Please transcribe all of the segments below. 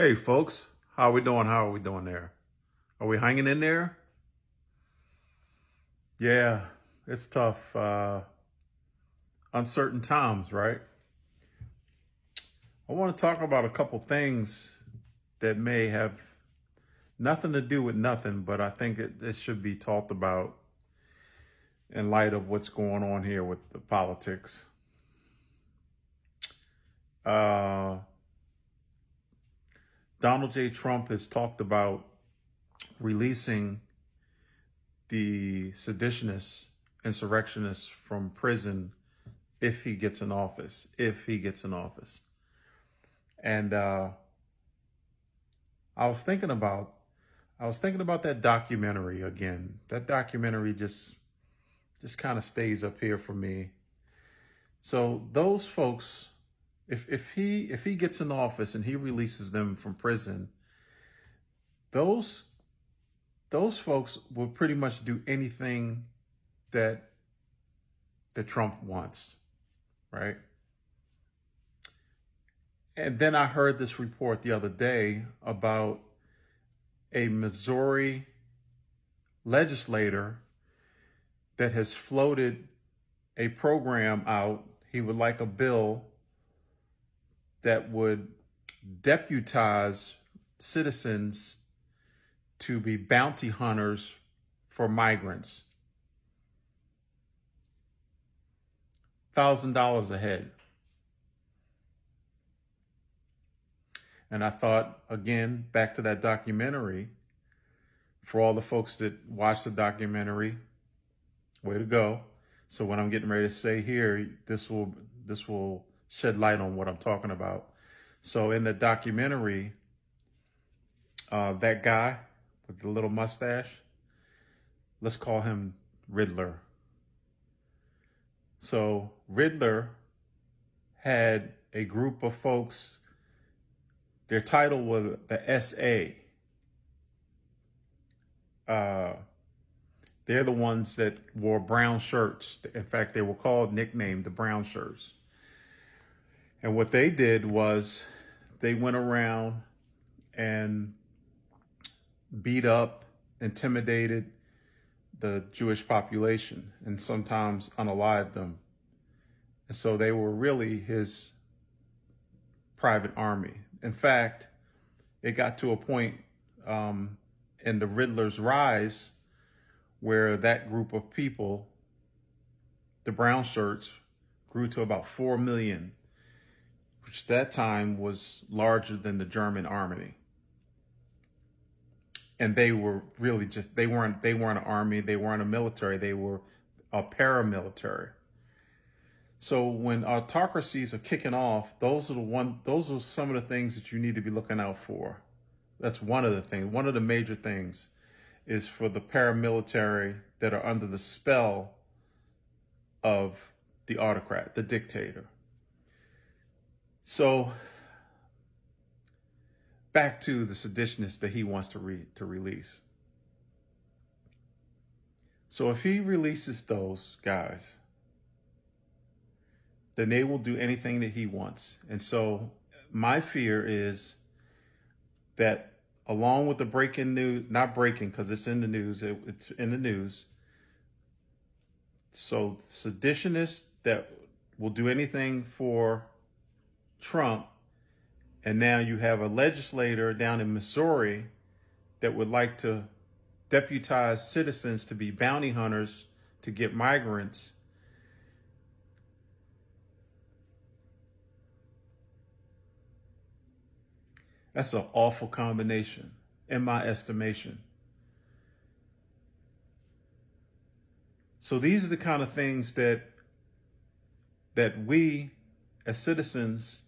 Hey folks, how are we doing? How are we doing there? Are we hanging in there? Yeah, it's tough. Uncertain times, right? I want to talk about a couple things that may have nothing to do with nothing, but I think it should be talked about in light of what's going on here with the politics. Uh, Donald J. Trump has talked about releasing the seditionists, insurrectionists from prison if he gets in office. And I was thinking about that documentary again. That documentary just kind of stays up here for me. So those folks, if he gets in office and he releases them from prison, those folks will pretty much do anything that Trump wants, right? And then I heard this report the other day about a Missouri legislator that has floated a program out. He would like a bill that would deputize citizens to be bounty hunters for migrants. $1,000 a head. And I thought, again, back to that documentary, for all the folks that watched the documentary, way to go. So what I'm getting ready to say here, this will shed light on what I'm talking about. So in the documentary, that guy with the little mustache, let's call him Riddler. So Riddler had a group of folks. Their title was the SA. They're the ones that wore brown shirts. In fact, they were nicknamed the brown shirts. And what they did was they went around and beat up, intimidated the Jewish population, and sometimes unalived them. And so they were really his private army. In fact, it got to a point in the Riddler's rise where that group of people, the brown shirts, grew to about 4 million, which at that time was larger than the German army. And they were really they weren't an army, they weren't a military, they were a paramilitary. So when autocracies are kicking off, those are some of the things that you need to be looking out for. That's one of the things. One of the major things is for the paramilitary that are under the spell of the autocrat, the dictator. So back to the seditionists that he wants to release. So if he releases those guys, then they will do anything that he wants. And so my fear is that along with the breaking news, not breaking because it's in the news, it's in the news. So seditionists that will do anything for Trump, and now you have a legislator down in Missouri that would like to deputize citizens to be bounty hunters to get migrants. That's an awful combination, in my estimation. So these are the kind of things that we, as citizens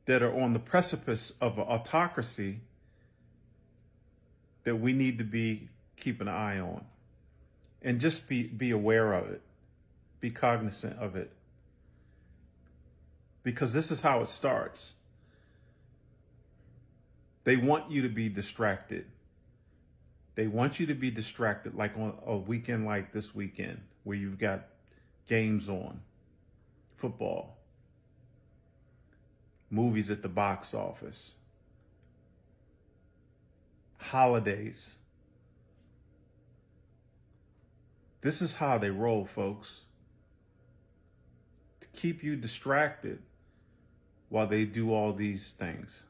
that are on the precipice of an autocracy, that we need to be keeping an eye on. And just be aware of it. Be cognizant of it. Because this is how it starts. They want you to be distracted. They want you to be distracted, like on a weekend like this weekend, where you've got games on, football. movies at the box office, holidays. This is how they roll, folks. To keep you distracted while they do all these things,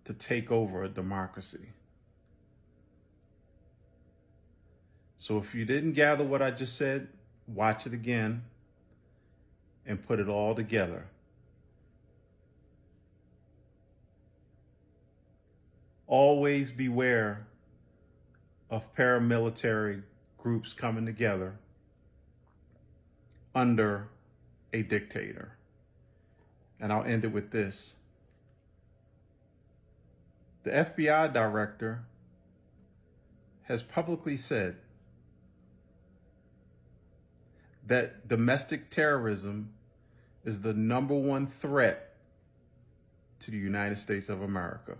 to take over a democracy. So if you didn't gather what I just said, watch it again and put it all together. Always beware of paramilitary groups coming together under a dictator. And I'll end it with this. The FBI director has publicly said that domestic terrorism is the #1 threat to the United States of America.